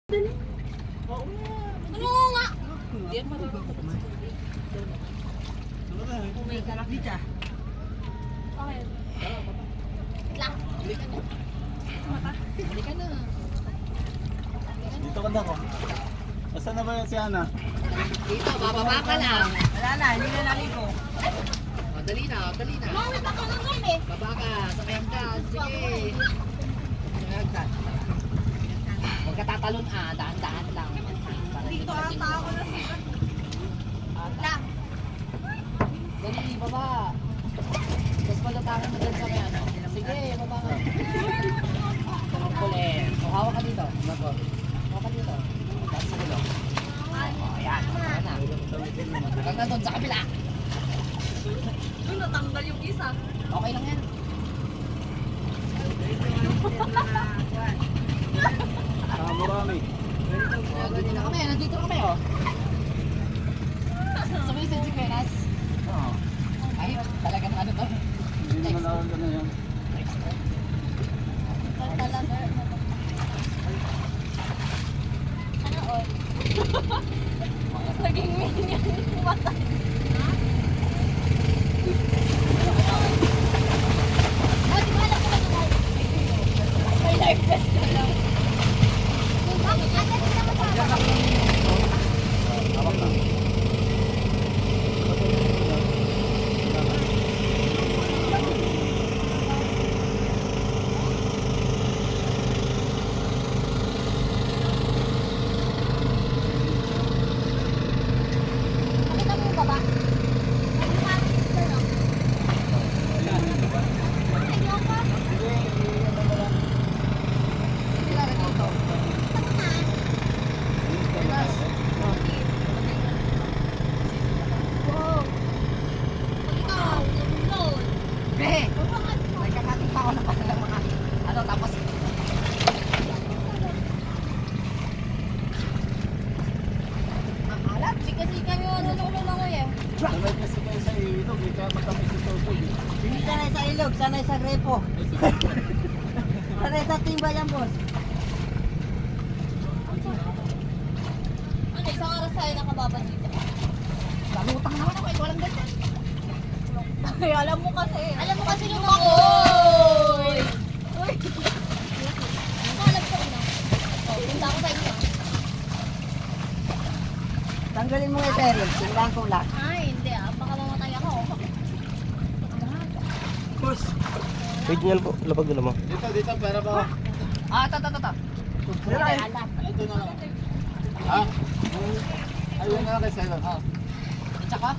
Dali. Oo nga. Ano nga? Hindi yan marunong. May karap dito. Okay. Lang. Balik ka na. Dito ka na ko. Asan na ba yan si Ana? Dito, bababa ka na. Wala na, hindi na naligo. O, dali na, dali na. Mawit ako ng kami. Baba ka, sakayan ka. Sige. Sakayan ka. Huwag ka tatalon daan-daan lang. Dito ata ako na sila. Lang. Dali, baba. Tapos palutangan mo dyan sa may ano. Sige, baba ka. Kulit. O, hawak ka dito. Hawak ka dito. Tapos sa gulo. O, yan. Ayan na. Huwag na doon sa kabila. Doon natanggal yung isa. Okay lang yan. Marami. Dito na kami. Nandito na kami, oh. Sumisid si Penas. Oo. Ay, talaga na ano to. Hindi naman ako na yan. Talaga. Ano o? Naging minion yung mata. Oh, di ba alam ko na may life vest ka lang. Bakit? Ate, hindi naman sa Hawak na. Pakita mo yung baba. Ay, yung mati, sir, no? Ayoko. Sige lang, dito. Ano na? Penas. Wow. Ikaw, yun. Be! Huwag ka nga. Nagkakating pa ako ng panalang mga ano, tapos Ang alat. Sika-sika nyo ano nung lumangoy eh. Sanay kasi kayo sa ilog. Ikaw matamis sa tubig. Hindi sanay sa ilog, sanay sa grepo. Sanay sa timba yan, boss. Ano, isang oras tayo nakababa dito. salutang naman ako, walang ganyan. Ay, alam mo kasi lumangoy. Uy. Ano, alam ko na. Oh, punta ako sa inyo. Tanggalin mo yung peril, tingnan ko lang. Ay, hindi ah. Baka mamatay ako. Boss, Original po, lapag nila mo. Dito, para ba? Ito. Ay, alat. Ito na lang. Ha? Ayun na lang kay Saigon. Tsaka,